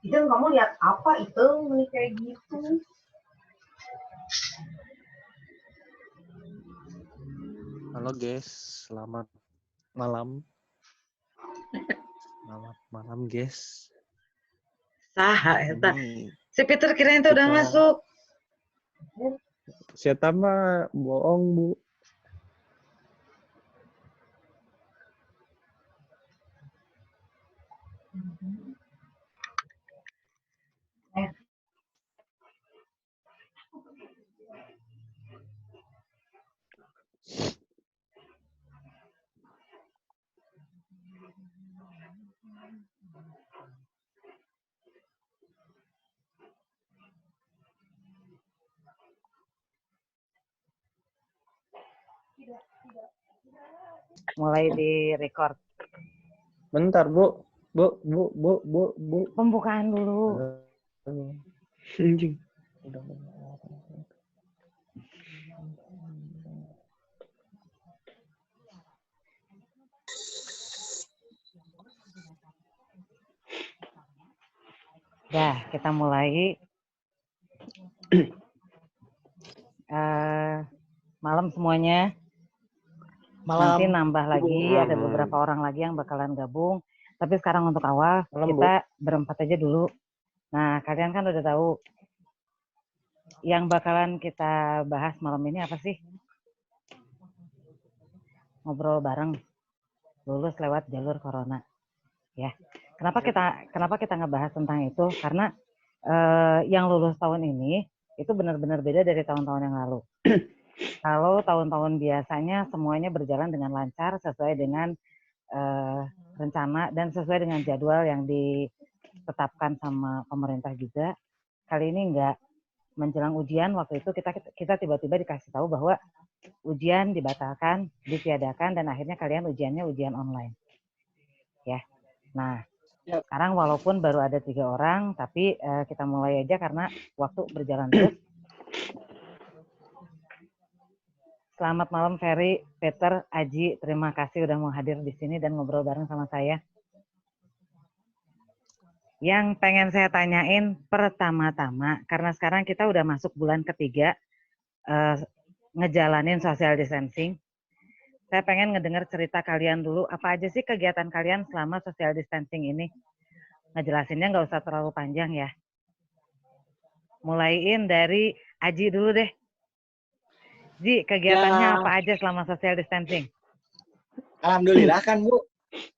Itu kamu lihat apa itu kayak gitu? Halo guys, selamat malam. Selamat malam guys. Saha eta. Ini Si Peter kirain itu udah kita- masuk. Siapa mah bohong bu. Mulai di record. Bentar bu. Bu. Pembukaan dulu. Anjing. Dah, kita mulai. Malam semuanya. Malam. Nanti nambah lagi, Malam. ada beberapa orang lagi yang bakalan gabung. Tapi sekarang untuk awal, Malam, kita berempat aja dulu. Nah, kalian kan udah tahu yang bakalan kita bahas malam ini apa sih? Ngobrol bareng, lulus lewat jalur corona. Ya, kenapa kita ngebahas tentang itu? Karena yang lulus tahun ini itu benar-benar beda dari tahun-tahun yang lalu. Kalau tahun-tahun biasanya semuanya berjalan dengan lancar sesuai dengan rencana dan sesuai dengan jadwal yang ditetapkan sama pemerintah juga. Kali ini enggak, menjelang ujian waktu itu kita tiba-tiba dikasih tahu bahwa ujian dibatalkan, ditiadakan, dan akhirnya kalian ujiannya ujian online. Ya, nah sekarang walaupun baru ada 3 orang, tapi kita mulai aja karena waktu berjalan terus. Selamat malam Ferry, Peter, Aji, terima kasih udah mau hadir di sini dan ngobrol bareng sama saya. Yang pengen saya tanyain pertama-tama, karena sekarang kita udah masuk bulan ketiga ngejalanin social distancing. Saya pengen ngedengar cerita kalian dulu, apa aja sih kegiatan kalian selama social distancing ini? Ngejelasinnya nggak usah terlalu panjang ya. Mulaiin dari Aji dulu deh. Ji, kegiatannya apa aja selama social distancing? Alhamdulillah kan Bu,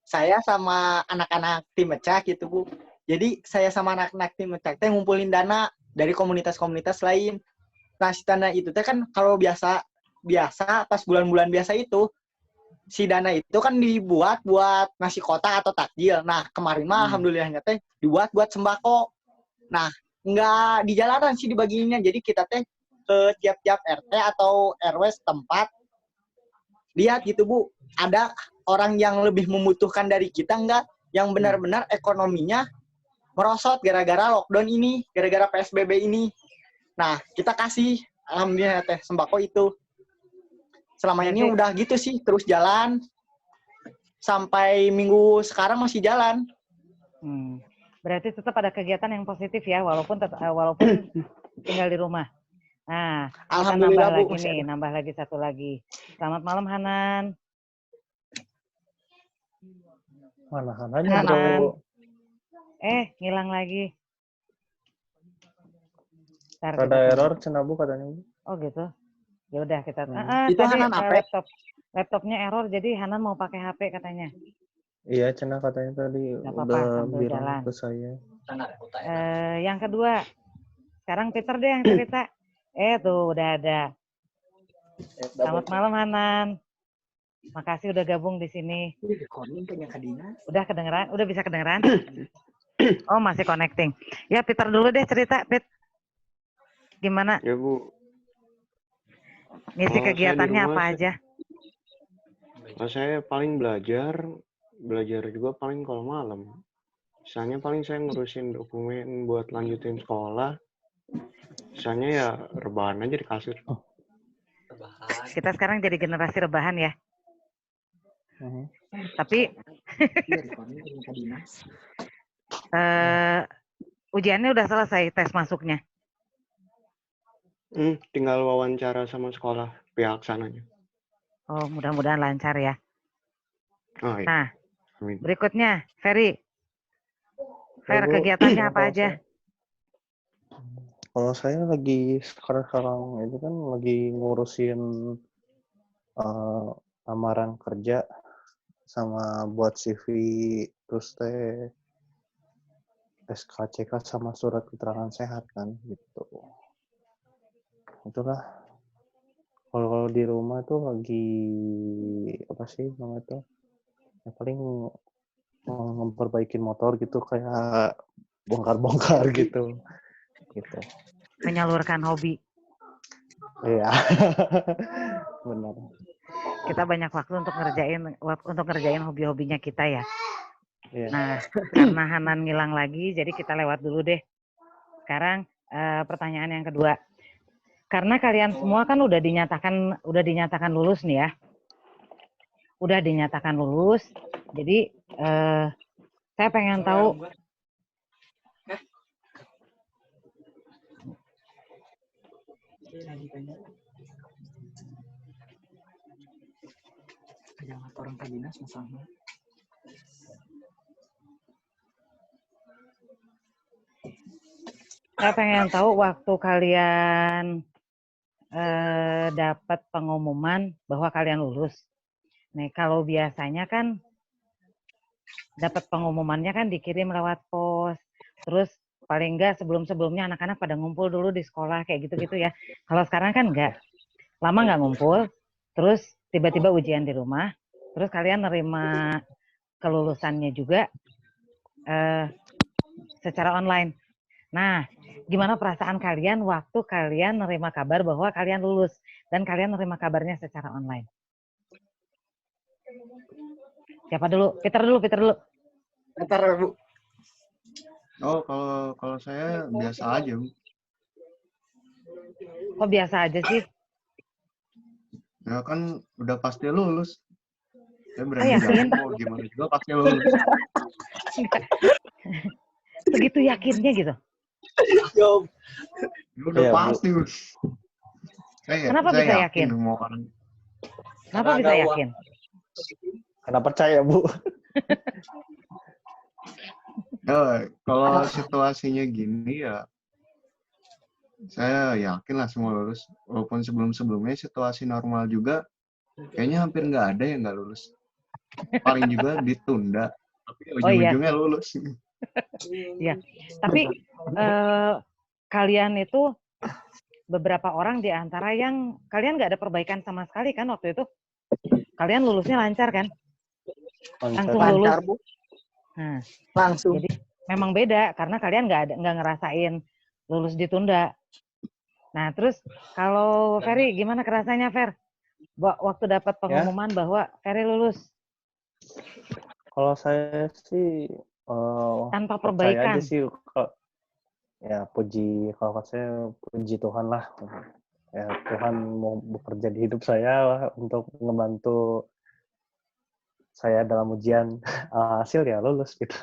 saya sama anak-anak tim mecah gitu Bu. Jadi saya sama anak-anak tim mecah teh ngumpulin dana dari komunitas-komunitas lain. Nah si dana itu teh kan kalau biasa pas bulan-bulan biasa itu si dana itu kan dibuat buat nasi kotak atau takjil. Nah kemarin mah alhamdulillahnya teh dibuat buat sembako. Nah nggak di jalanan sih dibagiinnya. Jadi kita teh ke tiap-tiap RT atau RW setempat lihat gitu Bu, ada orang yang lebih membutuhkan dari kita enggak, yang benar-benar ekonominya merosot gara-gara lockdown ini, gara-gara PSBB ini. Nah kita kasih alhamdulillah teh sembako itu. Selama ini udah gitu sih, terus jalan sampai minggu sekarang masih jalan. Berarti tetap ada kegiatan yang positif ya, walaupun tinggal di rumah. Nah, alhamdulillah kita nambah Bu, lagi nih, nambah lagi satu lagi. Selamat malam Hanan. Mana Hananya Hanan. Bu? Ngilang lagi. Ada error cina Bu katanya Bu. Oh gitu. Ya udah kita. Itu tadi Hanan apa? laptopnya error, jadi Hanan mau pakai HP katanya. Iya cina katanya tadi Gak apa-apa, udah sambil bilang jalan. ke saya. Yang kedua, sekarang Peter deh yang cerita. Tuh udah ada. Selamat malam Hanan. Makasih udah gabung di sini. Udah kedengeran? Udah bisa kedengeran? Oh masih connecting. Ya Peter dulu deh cerita, Pet. Gimana? Ya Bu. Ngisi kegiatannya apa aja? Saya paling belajar juga paling kalau malam. Misalnya paling saya ngurusin dokumen buat lanjutin sekolah. Misalnya ya rebahan aja di kasur. Kita sekarang jadi generasi rebahan ya. Tapi Ujiannya udah selesai tes masuknya. Tinggal wawancara sama sekolah pihak sananya. Oh, mudah-mudahan lancar ya. Oh iya. Nah, Amin. berikutnya, Ferry. Fer, Bu. kegiatannya apa Kalau aja? Kalau saya lagi sekarang itu kan lagi ngurusin lamaran kerja sama buat CV, terus SKCK sama surat keterangan sehat kan gitu. Itulah. Kalau di rumah tuh lagi apa sih namanya tuh? Ya paling memperbaikin motor gitu, kayak bongkar-bongkar gitu. Menyalurkan hobi. Iya. Benar. Kita banyak waktu untuk ngerjain hobi-hobinya kita ya. Iya. Nah, karena Hanan ngilang lagi, jadi kita lewat dulu deh. Sekarang pertanyaan yang kedua. Karena kalian semua kan udah dinyatakan lulus nih ya. Udah dinyatakan lulus. Jadi saya pengen tahu orang ke dinas misalnya. Saya pengen tahu waktu kalian dapat pengumuman bahwa kalian lulus. Nih, kalau biasanya kan dapat pengumumannya kan dikirim lewat pos. Terus paling enggak sebelum-sebelumnya anak-anak pada ngumpul dulu di sekolah kayak gitu-gitu ya. Kalau sekarang kan enggak. Lama enggak ngumpul. Terus tiba-tiba ujian di rumah. Terus kalian nerima kelulusannya juga secara online. Nah, gimana perasaan kalian waktu kalian nerima kabar bahwa kalian lulus dan kalian nerima kabarnya secara online? Siapa dulu? Peter dulu. Ntar Bu. Oh, kalau saya biasa aja, Bu. Kok biasa aja sih? Ya kan udah pasti lulus. Saya Oh, berani yakin? jalan mau gimana juga pasti lulus. Segitu yakinnya gitu? Ya udah Iya, Bu. pasti, Bu. Kenapa saya bisa yakin? Mau kan. Kenapa bisa yakin? Karena percaya, Bu. Ya, kalau situasinya gini ya, saya yakin lah semua lulus. Walaupun sebelum-sebelumnya situasi normal juga, kayaknya hampir nggak ada yang nggak lulus. Paling juga ditunda, tapi ujung-ujungnya lulus. Ya, tapi kalian itu beberapa orang di antara yang kalian nggak ada perbaikan sama sekali kan waktu itu? Kalian lulusnya lancar kan? Langsung lulus. Lancar, Bu. Nah, Langsung. jadi memang beda karena kalian nggak ngerasain lulus ditunda. Nah, terus kalau Ferry gimana kerasanya, Fer? Waktu dapat pengumuman bahwa Ferry lulus? Kalau saya sih tanpa percaya perbaikan. aja sih, ya kalau saya puji Tuhan lah. Ya Tuhan mau bekerja di hidup saya lah untuk membantu saya dalam ujian. Hasil ya lulus gitu.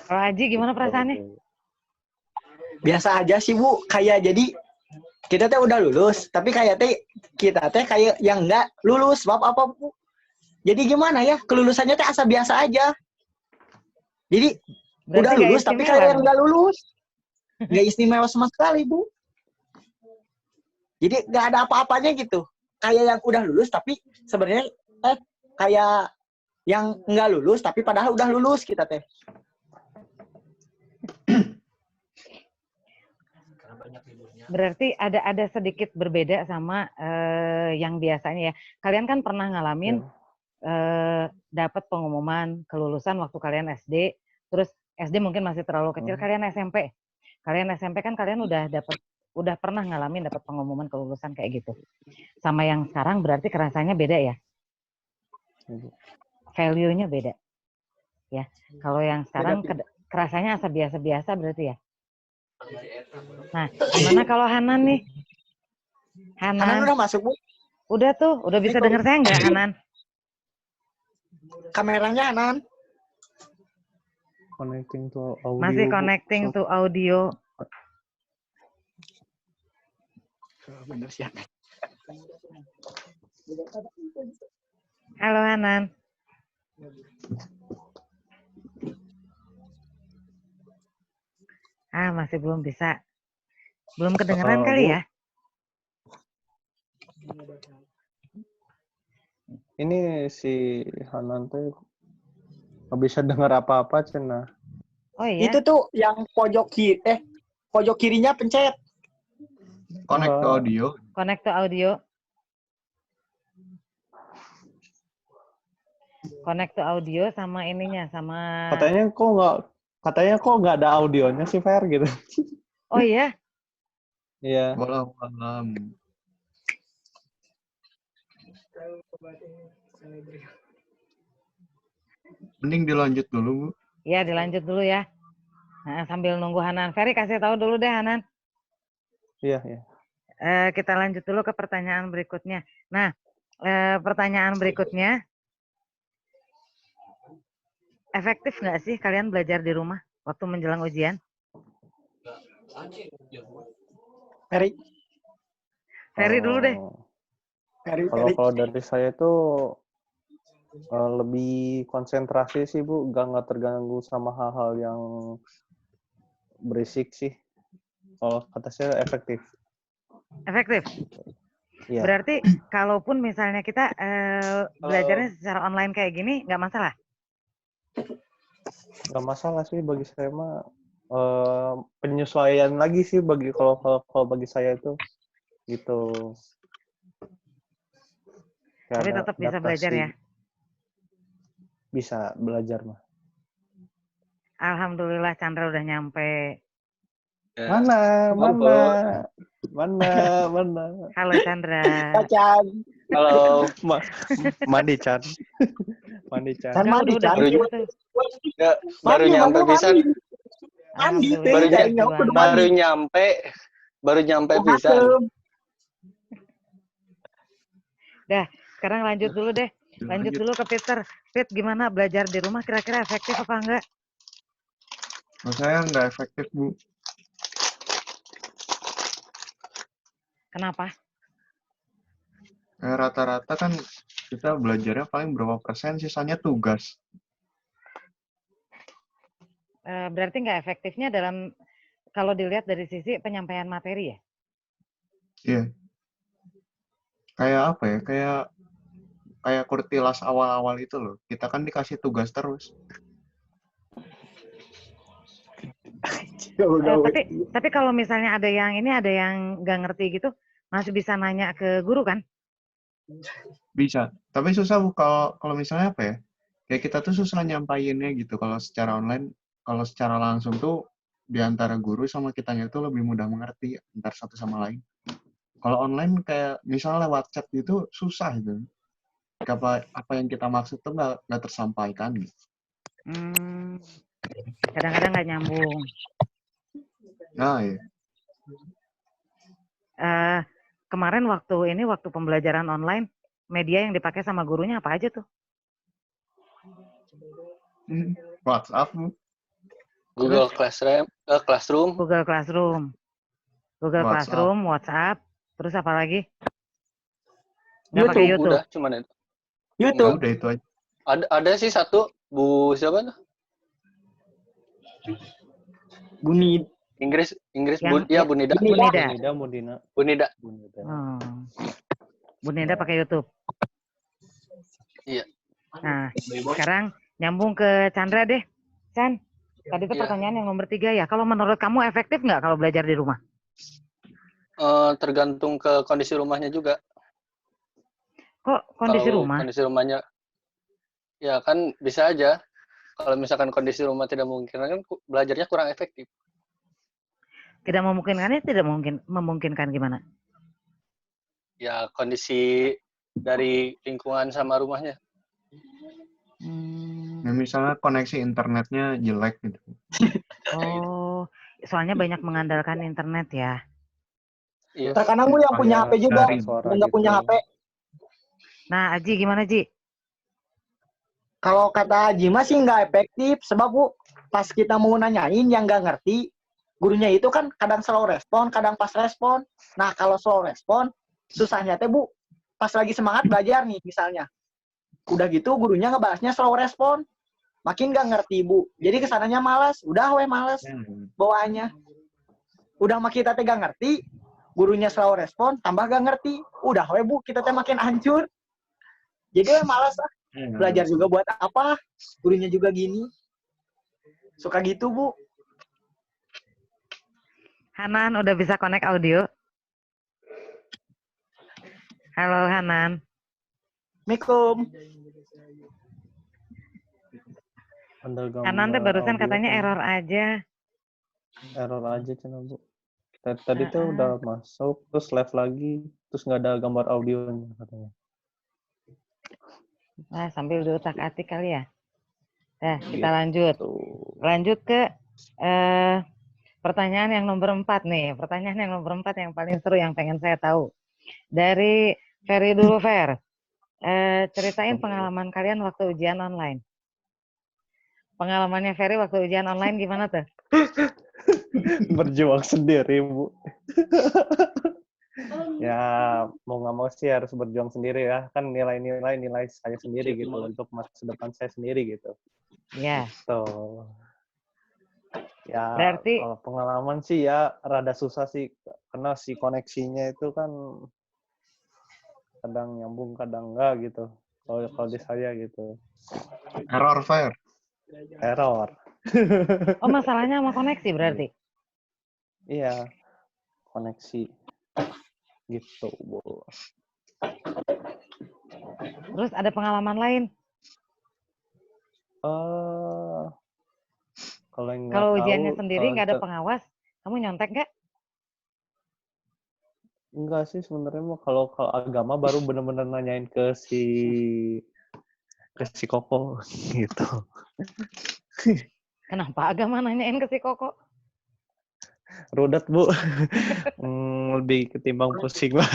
Kalau Haji gimana perasaannya? Biasa aja sih, Bu. Kayak jadi kita teh udah lulus, tapi kayak kita kayak yang enggak lulus, sebab apa, Bu? Jadi gimana ya? Kelulusannya teh asa biasa aja. Jadi Berarti udah lulus tapi kayak yang enggak lulus. Enggak istimewa sama sekali, Bu. Jadi enggak ada apa-apanya gitu. Kayak yang udah lulus tapi sebenarnya kayak yang enggak lulus tapi padahal udah lulus kita teh. Berarti ada sedikit berbeda sama yang biasanya ya. Kalian kan pernah ngalamin dapat pengumuman kelulusan waktu kalian SD, terus SD mungkin masih terlalu kecil, kalian SMP. Kalian SMP kan kalian udah pernah ngalamin dapat pengumuman kelulusan kayak gitu. Sama yang sekarang berarti kerasanya beda ya? Value-nya beda. Ya. Kalau yang sekarang kerasanya asa biasa-biasa berarti ya? Nah, gimana kalau Hanan nih? Hanan udah masuk, Bu? Udah tuh, udah bisa dengar saya nggak, Hanan? Kameranya Hanan. connecting to audio. Masih Bu. connecting So- to audio. Bener sih. Halo Hanan. Masih belum bisa. Belum kedengeran kali Bu, ya? ini si Hanan tuh nggak bisa dengar apa-apa, Cina. Oh iya? Itu tuh yang pojok kirinya pencet. Connect to audio. Connect to audio. Connect to audio sama ininya, sama... Katanya kok nggak ada audionya sih, Fer, gitu. Oh iya? Iya. Walau alam. Mending dilanjut dulu, Bu. Iya, dilanjut dulu ya. Nah, sambil nunggu Hanan. Ferry kasih tahu dulu deh Hanan. Iya. Kita lanjut dulu ke pertanyaan berikutnya. Nah, pertanyaan berikutnya, efektif nggak sih kalian belajar di rumah waktu menjelang ujian? Ferry dulu deh. Kalau dari saya itu lebih konsentrasi sih, Bu. Nggak terganggu sama hal-hal yang berisik sih. Kalau kata saya efektif. Efektif. Iya. Berarti kalaupun misalnya kita belajarnya secara online kayak gini, nggak masalah? Nggak masalah sih bagi saya mah. Penyesuaian lagi sih kalau bagi saya itu gitu. Tapi tetap bisa belajar ya? Bisa belajar mah. Alhamdulillah Chandra udah nyampe. Mana? Halo Chandra. Chan. Halo, Mandi Chan. Chan mandi, Chan. Baru nyampe pisan. Baru nyampe pisan. Dah, sekarang lanjut dulu deh. Lanjut dulu ke Peter. Pit, gimana belajar di rumah kira-kira efektif apa enggak? Menurut saya nggak efektif, Bu. Kenapa? Rata-rata kan kita belajarnya paling berapa persen, sisanya tugas. Berarti nggak efektifnya dalam, kalau dilihat dari sisi penyampaian materi ya? Iya. Kayak apa ya? Kayak kurtilas awal-awal itu loh. Kita kan dikasih tugas terus. Tapi kalau misalnya ada yang nggak ngerti gitu, masih bisa nanya ke guru kan? Bisa. Tapi susah, Bu, kalau misalnya apa ya? Kayak kita tuh susah nyampainnya gitu. Kalau secara online, kalau secara langsung tuh di antara guru sama kitanya tuh lebih mudah mengerti antar satu sama lain. Kalau online kayak misalnya lewat chat gitu susah gitu. Apa yang kita maksud tuh nggak tersampaikan gitu. Kadang-kadang nggak nyambung. Nah, iya. Kemarin waktu pembelajaran online, media yang dipakai sama gurunya apa aja tuh? WhatsApp, Bu. Google Classroom. Google Classroom, WhatsApp, terus apa lagi? Nggak pakai YouTube. Udah, cuman itu. YouTube. Udah itu aja. Ada sih satu, Bu siapa tuh? Bunyi. Inggris Yang- Bunida. Bunida. Bunida pakai YouTube. Iya. Nah, sekarang nyambung ke Chandra deh. Chan, tadi itu Iya. pertanyaan yang nomor 3 ya. Kalau menurut kamu efektif nggak kalau belajar di rumah? Tergantung ke kondisi rumahnya juga. Kok kondisi Kalau rumah? Kondisi rumahnya, ya kan bisa aja. Kalau misalkan kondisi rumah tidak memungkinkan, kan belajarnya kurang efektif. Tidak memungkinkan gimana? Ya kondisi dari lingkungan sama rumahnya. Ya, misalnya koneksi internetnya jelek gitu. Oh, soalnya banyak mengandalkan internet ya. Iya. Terkadang gue yang punya HP juga, Dari yang nggak punya HP. Nah, Aji gimana Ji? Kalau kata Haji sih nggak efektif, sebab Bu, pas kita mau nanyain yang nggak ngerti, gurunya itu kan kadang slow respon, kadang pas respon. Nah, kalau slow respon, susahnya teh Bu, pas lagi semangat belajar nih misalnya. Udah gitu gurunya ngebahasnya slow respon. Makin nggak ngerti Bu. Jadi kesananya malas. Udah weh malas bawaannya. Udah mah kita teh nggak ngerti, gurunya slow respon, tambah nggak ngerti. Udah weh Bu, kita teh makin hancur. Jadi weh malas ah. Belajar juga buat apa? Gurunya juga gini. Suka gitu Bu. Hanan udah bisa connect audio. Halo Hanan. Assalamualaikum. Ada Hanan tuh gambar barusan audio katanya kan. error aja. Error aja Cina, Bu. Tadi tuh udah masuk, terus live lagi, terus nggak ada gambar audionya katanya. Nah, sambil diutak-atik kali ya. Nah, kita lanjut. Tuh. Lanjut ke pertanyaan yang nomor 4 nih. Pertanyaan yang nomor 4 yang paling seru yang pengen saya tahu. Dari Ferry dulu, Fer. Ceritain pengalaman kalian waktu ujian online. Pengalamannya Ferry waktu ujian online gimana tuh? Berjuang sendiri, Bu. Ya, mau nggak mau sih harus berjuang sendiri ya. Kan nilai saya sendiri gitu, untuk masa depan saya sendiri gitu. Ya. Tuh. Ya, Berarti kalau pengalaman sih ya rada susah sih. Karena si koneksinya itu kan kadang nyambung, kadang enggak gitu. Kalau di saya gitu. Error fire. Error. oh masalahnya sama koneksi berarti. Iya, koneksi gitu, Bu. Terus ada pengalaman lain? Kalau yang nggak Kalau tahu, ujiannya sendiri kalau nggak ada pengawas, kamu nyontek nggak? enggak sih sebenarnya mah, kalau agama baru bener-bener nanyain ke si Koko gitu. Kenapa agama nanyain ke si Koko? Rudet, Bu. Lebih ketimbang pusing lah.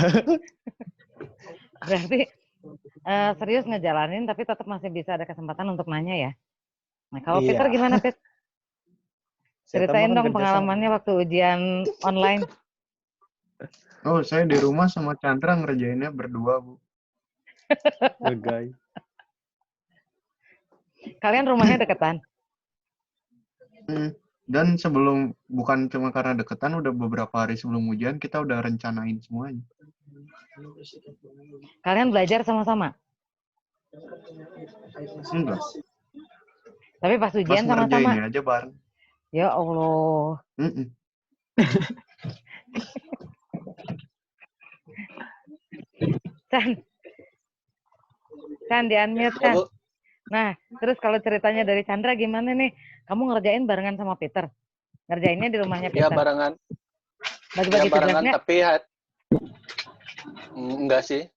Berarti serius ngejalanin tapi tetap masih bisa ada kesempatan untuk nanya ya. Nah, kalau Iya. Peter gimana, Pet? Ceritain dong kerjasama. pengalamannya waktu ujian online. Oh, saya di rumah sama Chandra ngerjainnya berdua, Bu. Ngegai. Kalian rumahnya deketan? Dan bukan cuma karena deketan, udah beberapa hari sebelum ujian, kita udah rencanain semuanya. Kalian belajar sama-sama? Enggak. Tapi pas Pas ujian sama-sama? ngerjainnya aja bareng. Ya Allah. Chan di-unmute kan? Nah, terus kalau ceritanya dari Chandra gimana nih? Kamu ngerjain barengan sama Peter? Ngerjainnya di rumahnya Peter? Iya, barengan. Bagi-bagi tugasnya? Tapi enggak sih.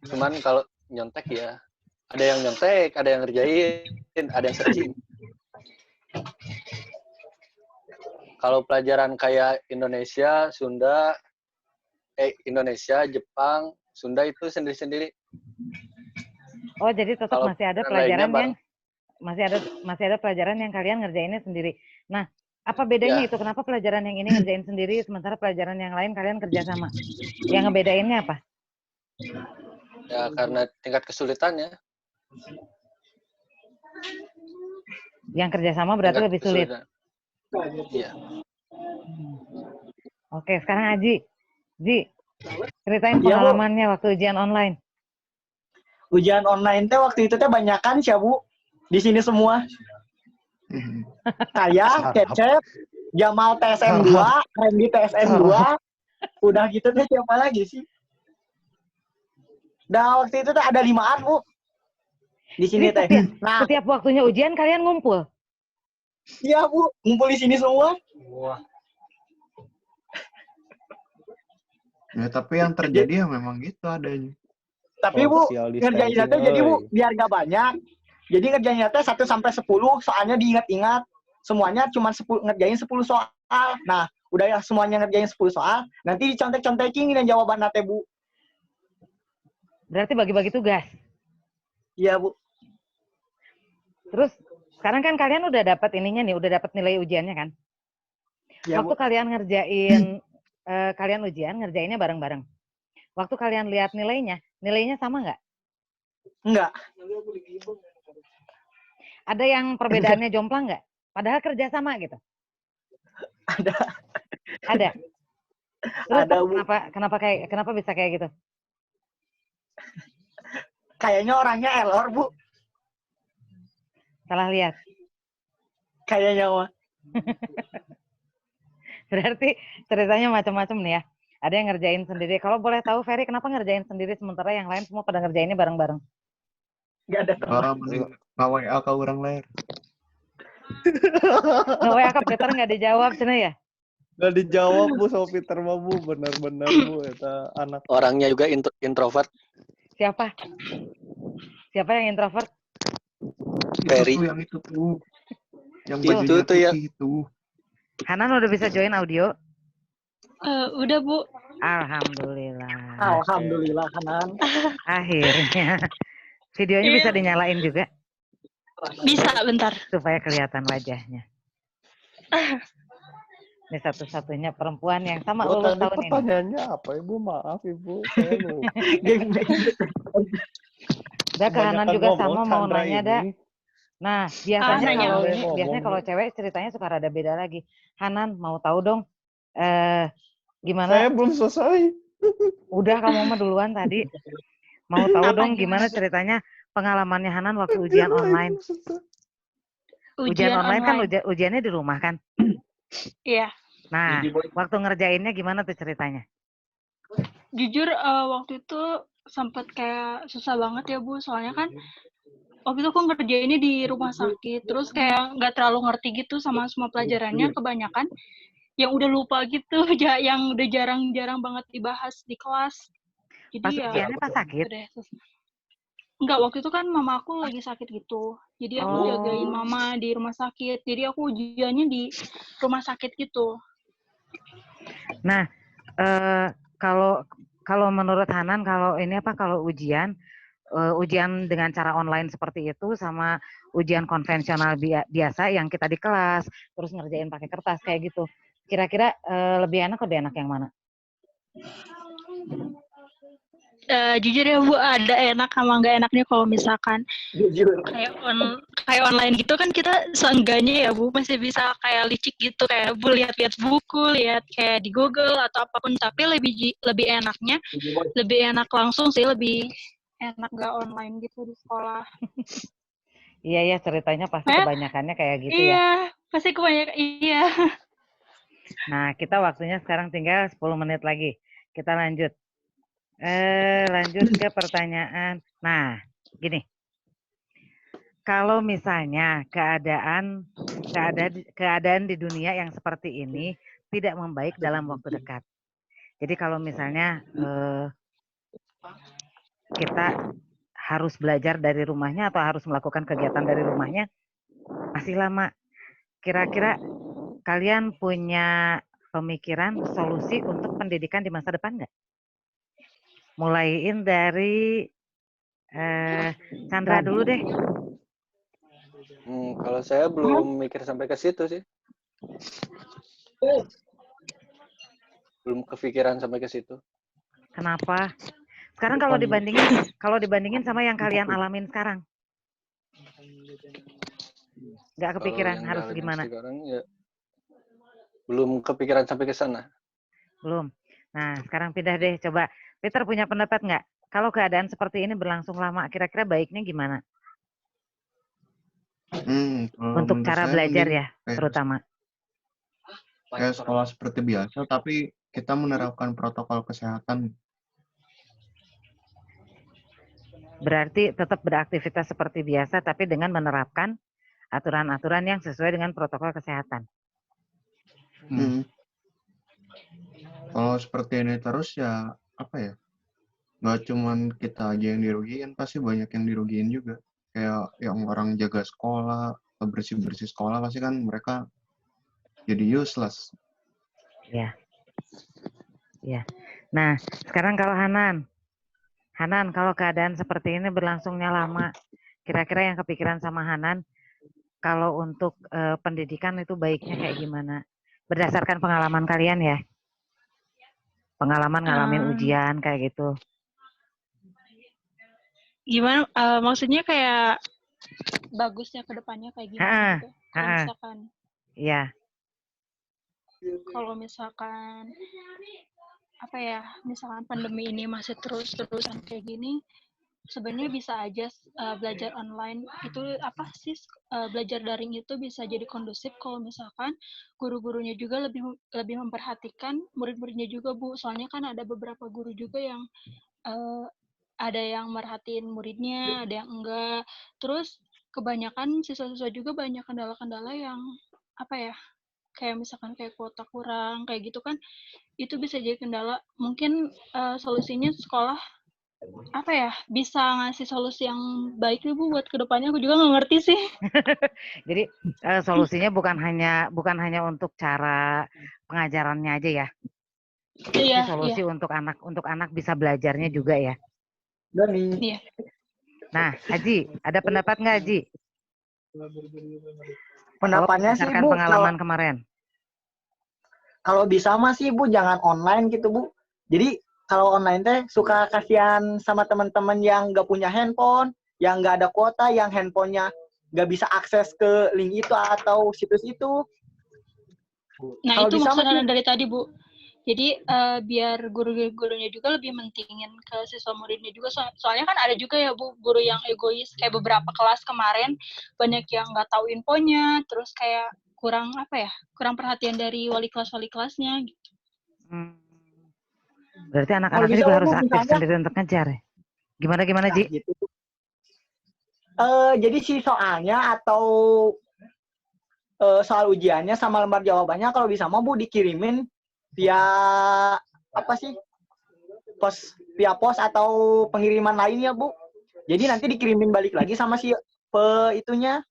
Cuman kalau nyontek ya, ada yang nyontek, ada yang ngerjain, ada yang searching. Kalau pelajaran kayak Indonesia, Jepang, Sunda itu sendiri-sendiri. Oh, jadi tetap Kalau masih ada pelajaran yang masih ada pelajaran yang kalian ngerjainnya sendiri. Nah, apa bedanya itu? Kenapa pelajaran yang ini ngerjain sendiri sementara pelajaran yang lain kalian kerjasama? Yang ngebedainnya apa? Ya karena tingkat kesulitannya. Yang kerjasama berarti lebih sulit. Iya. Oke, sekarang Aji. Ji, ceritain pengalamannya waktu ujian online. Ujian online teh waktu itu teh banyakan sih, Bu. Di sini semua. Saya, Kecep, Jamal TSM 2, Randy TSM 2. Udah gitu teh siapa lagi sih? Nah, waktu itu teh ada 5-an, Bu. Di sini teh. Nah, setiap waktunya ujian kalian ngumpul. Iya, Bu. Ngumpul di sini semua. Ya, tapi yang terjadi ya memang gitu adanya. Tapi Bu, ngerjainnya teh jadi Bu, biar gak banyak. Jadi ngerjainnya teh 1 sampai 10, soalnya diingat-ingat. Semuanya cuma ngerjain 10 soal. Nah, udah ya semuanya ngerjain 10 soal, nanti dicontek-contekin dan jawaban teh, Bu. Berarti bagi-bagi tugas. Iya, Bu. Terus Sekarang kan kalian udah dapat ininya nih, udah dapat nilai ujiannya kan? Ya, Waktu Bu. kalian ngerjain, kalian ujian, ngerjainnya bareng-bareng. Waktu kalian lihat nilainya sama nggak? Enggak. Ada yang perbedaannya jomplang nggak? Padahal kerja sama gitu. Ada. Ada. Terus Ada, Bu. kenapa bisa kayak gitu? Kayaknya orangnya error, Bu. Salah lihat. Kayaknya mah. Berarti ceritanya macam-macam nih ya. Ada yang ngerjain sendiri. Kalau boleh tahu Ferry, kenapa ngerjain sendiri sementara yang lain semua pada ngerjainnya bareng-bareng? Enggak ada teman. Orang mending nge-WA ke orang lain. Nge-WA ke Peter nggak dijawab cina ya? Nggak dijawab Bu sama Peter mah Bu, benar-benar Bu eta anak. Orangnya juga introvert. Siapa? Siapa yang introvert? Ferry. Itu tuh yang itu tuh. Yang Itu bajunya tuh ya. putih itu. Hanan udah bisa join audio? Udah, Bu. Alhamdulillah. Alhamdulillah, Hanan. Akhirnya. Videonya bisa dinyalain juga Bisa, bentar. supaya kelihatan wajahnya. Ini satu-satunya perempuan yang sama Bu, lulus tadi tahun ini. pertanyaannya apa Ibu? Maaf Ibu, saya lupa. Udah ke Hanan Kebanyakan juga ngomong sama mau Chandra nanya ini. dah. Nah, biasanya nanya. kalau Sampai ini, ngomong, biasanya kalau Bu. cewek ceritanya suka rada beda lagi. Hanan mau tahu dong, gimana? Saya belum selesai. Udah kamu mah duluan tadi. Mau tahu dong gimana ceritanya pengalamannya Hanan waktu ujian online. Ujian online kan ujiannya di rumah kan? Iya. Nah, waktu ngerjainnya gimana tuh ceritanya? Jujur waktu itu sempat kayak susah banget ya, Bu. Soalnya kan waktu itu aku ngerjainnya di rumah sakit. Terus kayak nggak terlalu ngerti gitu sama semua pelajarannya. Kebanyakan yang udah lupa gitu. Yang udah jarang-jarang banget dibahas di kelas. Jadi Pas ya ujiannya pas sakit? Enggak, waktu itu kan mama aku lagi sakit gitu. Jadi aku jagain mama di rumah sakit. Jadi aku ujiannya di rumah sakit gitu. Nah, kalau menurut Hanan, kalau ujian dengan cara online seperti itu sama ujian konvensional biasa yang kita di kelas terus ngerjain pakai kertas kayak gitu, kira-kira lebih enak yang mana? Jujur ya Bu, ada enak sama nggak enaknya kalau misalkan kayak online gitu kan kita seenggaknya ya Bu masih bisa kayak licik gitu, kayak Bu lihat-lihat buku, lihat kayak di Google atau apapun, tapi lebih enaknya lebih enak langsung sih, lebih enak nggak online gitu di sekolah. Iya ya, ceritanya pasti kebanyakannya kayak gitu ya. Iya, pasti kebanyakan iya. Nah, kita waktunya sekarang tinggal 10 menit lagi. Kita lanjut. Lanjut ke pertanyaan. Nah, gini. Kalau misalnya keadaan di dunia yang seperti ini tidak membaik dalam waktu dekat. Jadi kalau misalnya kita harus belajar dari rumahnya atau harus melakukan kegiatan dari rumahnya masih lama. Kira-kira kalian punya pemikiran solusi untuk pendidikan di masa depan nggak? Mulaiin dari Chandra dulu deh. Kalau saya belum mikir sampai ke situ sih. Belum kepikiran sampai ke situ. Kenapa? Sekarang kalau dibandingin sama yang kalian alamin sekarang, nggak kepikiran harus gimana? Sekarang ya belum kepikiran sampai ke sana. Belum. Nah, sekarang pindah deh. Coba Peter punya pendapat nggak? Kalau keadaan seperti ini berlangsung lama, kira-kira baiknya gimana? Untuk cara belajar ya, terutama. Kayak sekolah seperti biasa, tapi kita menerapkan protokol kesehatan. Berarti tetap beraktivitas seperti biasa, tapi dengan menerapkan aturan-aturan yang sesuai dengan protokol kesehatan. Kalau seperti ini terus ya, apa ya? Nggak cuman kita aja yang dirugiin, pasti banyak yang dirugiin juga. Kayak yang orang jaga sekolah, atau bersih-bersih sekolah, pasti kan mereka jadi useless. Ya. Nah, sekarang kalau Hanan, kalau keadaan seperti ini berlangsungnya lama, kira-kira yang kepikiran sama Hanan, kalau untuk pendidikan itu baiknya kayak gimana? Berdasarkan pengalaman kalian ya? Pengalaman ngalamin Em, ujian kayak gitu. Gimana? Maksudnya kayak bagusnya ke depannya kayak gimana gitu? Iya. Kalau misalkan apa ya? Misalkan pandemi ini masih terus-terusan kayak gini, sebenarnya bisa aja belajar online itu apa sih belajar daring itu bisa jadi kondusif kalau misalkan guru-gurunya juga lebih memperhatikan murid-muridnya juga Bu. Soalnya kan ada beberapa guru juga yang ada yang merhatiin muridnya, ada yang enggak. Terus kebanyakan siswa-siswa juga banyak kendala-kendala yang apa ya? Kayak misalkan kayak kuota kurang kayak gitu kan itu bisa jadi kendala. Mungkin solusinya sekolah apa ya bisa ngasih solusi yang baik nih Bu buat kedepannya, aku juga nggak ngerti sih. Jadi solusinya bukan hanya untuk cara pengajarannya aja ya. Iya, solusi untuk anak bisa belajarnya juga ya. Doni. Iya. Nah, Haji, ada pendapat nggak Haji? Pendapatnya sih berdasarkan Bu, pengalaman kemarin. Kalau bisa mah sih Bu jangan online gitu Bu. Jadi kalau online teh suka kasihan sama teman-teman yang nggak punya handphone, yang nggak ada kuota, yang handphonenya nggak bisa akses ke link itu atau situs itu. Nah Kalau itu bisa maksudnya mah dari tadi Bu. Jadi biar guru-gurunya juga lebih mentingin ke siswa muridnya juga. Soalnya kan ada juga ya Bu guru yang egois kayak beberapa kelas kemarin banyak yang nggak tahu infonya, terus kayak kurang apa ya, kurang perhatian dari wali kelasnya gitu. Berarti Kalau anak-anaknya bisa juga Bu, harus aktif misalnya, sendiri untuk ngejar ya? Gimana Ji? gitu. Jadi si soalnya atau soal ujiannya sama lembar jawabannya kalau bisa mau Bu dikirimin via apa sih? Via pos atau pengiriman lain ya Bu. Jadi nanti dikirimin balik lagi sama si itunya.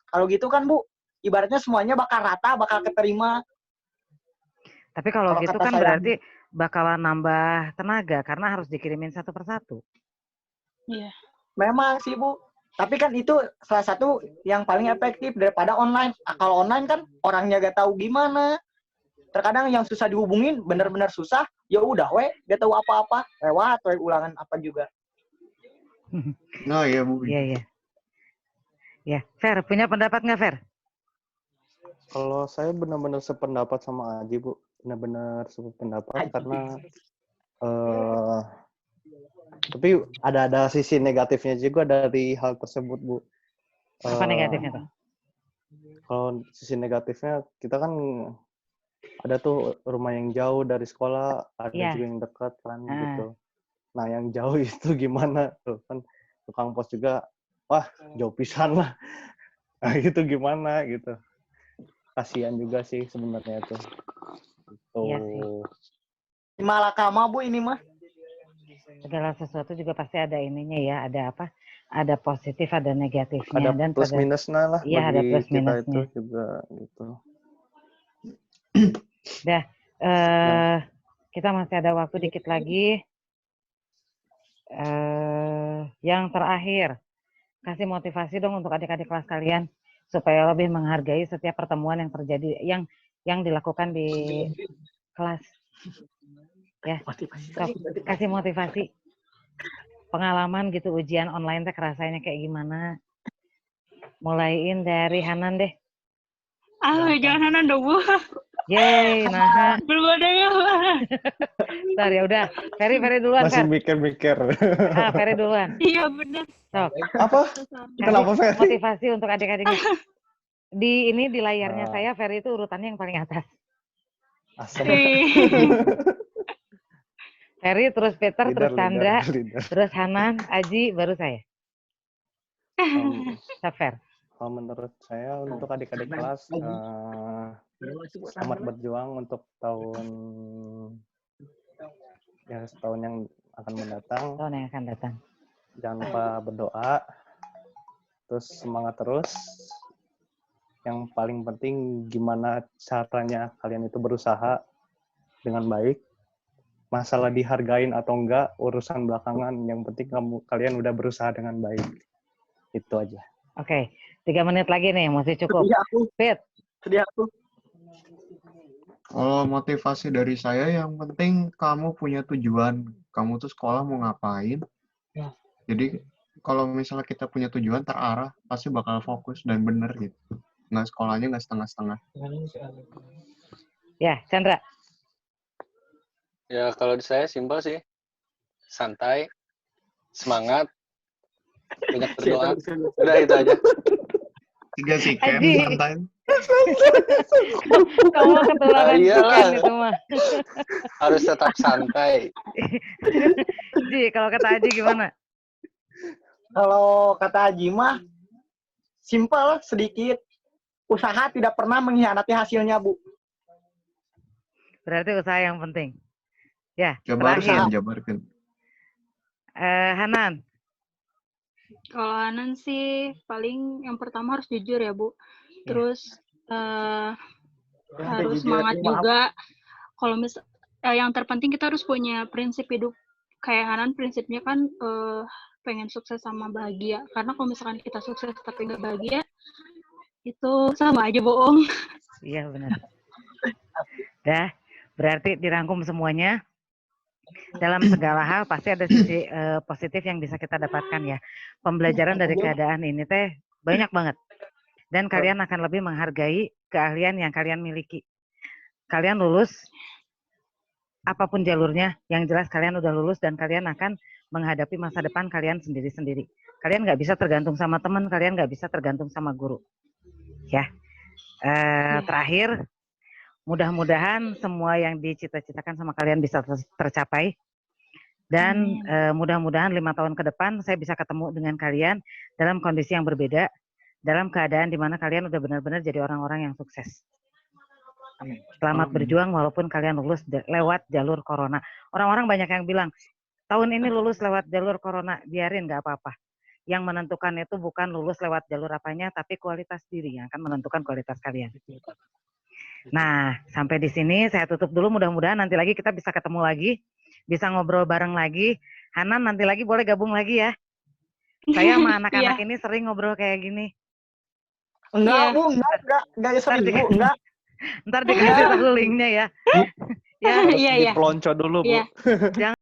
Kalau gitu kan Bu, ibaratnya semuanya bakal rata, bakal keterima. Tapi kalau gitu kata kan saya, berarti bakalan nambah tenaga karena harus dikirimin satu persatu. Iya. Memang sih Bu. Tapi kan itu salah satu yang paling efektif daripada online. Kalau online kan orangnya gak tahu gimana. Terkadang yang susah dihubungin benar-benar susah. Ya udah gak tahu apa-apa. Lewat ulangan apa juga. Oh iya Bu. Iya. Ya, Fer, punya pendapat nggak Fer? Kalau saya benar-benar sependapat sama Aji Bu. Benar-benar sependapat karena tapi ada sisi negatifnya juga dari hal tersebut Bu. Apa negatifnya tuh? Kalau sisi negatifnya kita kan ada tuh rumah yang jauh dari sekolah, ada juga yang dekat kan gitu. Nah yang jauh itu gimana tuh kan tukang pos juga, wah jauh pisan lah. Nah itu gimana gitu. Kasihan juga sih sebenarnya tuh. Gitu. Iya sih. Malakama Bu ini mah. Segala sesuatu juga pasti ada ininya ya, ada apa? Ada positif, ada negatifnya. Ada plus minusnya lah iya, bagi ada plus kita minusnya. itu juga gitu. Udah, kita masih ada waktu dikit lagi. Yang terakhir, kasih motivasi dong untuk adik-adik kelas kalian supaya lebih menghargai setiap pertemuan yang terjadi, yang dilakukan di kelas. Ya, kasih motivasi. Pengalaman gitu ujian online teh kerasanya kayak gimana? Mulaiin dari Hanan deh. Jangan Hanan dong Bu. Yeay, nah. Belum ada ya. Ntar ya udah, Ferry duluan. Masih mikir-mikir. Ferry duluan. Iya benar. Apa? Kenapa Ferry? Motivasi untuk adik-adiknya. Di layarnya saya Ferry itu urutannya yang paling atas. Asem. Ferry, terus Peter, terus Chandra, leader. terus Hanan, Aji, baru saya. Fer. Kalau menurut saya untuk adik-adik kelas selamat berjuang untuk setahun yang akan mendatang. Tahun yang akan datang. Jangan lupa berdoa, terus semangat terus. Yang paling penting gimana caranya kalian itu berusaha dengan baik. Masalah dihargain atau enggak urusan belakangan, yang penting kalian udah berusaha dengan baik. Itu aja. Oke. 3 menit lagi nih, masih cukup. Sedih aku. Fit. Sedih aku. Kalau motivasi dari saya yang penting kamu punya tujuan. Kamu tuh sekolah mau ngapain. Ya. Jadi kalau misalnya kita punya tujuan terarah, pasti bakal fokus dan bener gitu. Nggak sekolahnya nggak setengah-setengah. Ya, Chandra. Ya kalau di saya simpel sih. Santai, semangat, banyak berdoa. Udah itu aja. 3 sih, Ken, Aji. santai. Kamu ketularan Ah, iyalah. Ken itu mah. Harus tetap santai. Ji, kalau kata Aji gimana? Kalau kata Haji mah, simple, sedikit. Usaha tidak pernah mengkhianati hasilnya, Bu. Berarti usaha yang penting. Ya, Jabarkan, terakhir. jabarkan. Hanan. Kalau Anan sih paling yang pertama harus jujur ya Bu. Terus harus jujur, semangat maaf. juga. Kalau yang terpenting kita harus punya prinsip hidup. Kayak Hanan prinsipnya kan pengen sukses sama bahagia. Karena kalau misalkan kita sukses tapi nggak bahagia, itu sama aja bohong. Iya benar. Dah, berarti dirangkum semuanya. Dalam segala hal pasti ada sisi positif yang bisa kita dapatkan ya. Pembelajaran dari keadaan ini teh banyak banget. Dan kalian akan lebih menghargai keahlian yang kalian miliki. Kalian lulus, apapun jalurnya, yang jelas kalian udah lulus dan kalian akan menghadapi masa depan kalian sendiri-sendiri. Kalian nggak bisa tergantung sama teman, kalian nggak bisa tergantung sama guru. Ya. Terakhir, mudah-mudahan semua yang dicita-citakan sama kalian bisa tercapai. Dan mudah-mudahan 5 tahun ke depan saya bisa ketemu dengan kalian dalam kondisi yang berbeda, dalam keadaan di mana kalian udah benar-benar jadi orang-orang yang sukses. Amin. Selamat berjuang walaupun kalian lulus lewat jalur corona. Orang-orang banyak yang bilang, tahun ini lulus lewat jalur corona, biarin nggak apa-apa. Yang menentukan itu bukan lulus lewat jalur apanya, tapi kualitas diri yang akan menentukan kualitas kalian. Nah, sampai di sini saya tutup dulu. Mudah-mudahan nanti lagi kita bisa ketemu lagi, bisa ngobrol bareng lagi. Hanan nanti lagi boleh gabung lagi ya. Saya sama anak-anak ini sering ngobrol kayak gini. Enggak, Bu, enggak sering, Bu, enggak. Ntar dikasih tahu linknya ya. Harus Iya, iya. dipelonco dulu, Bu. Iya. Jangan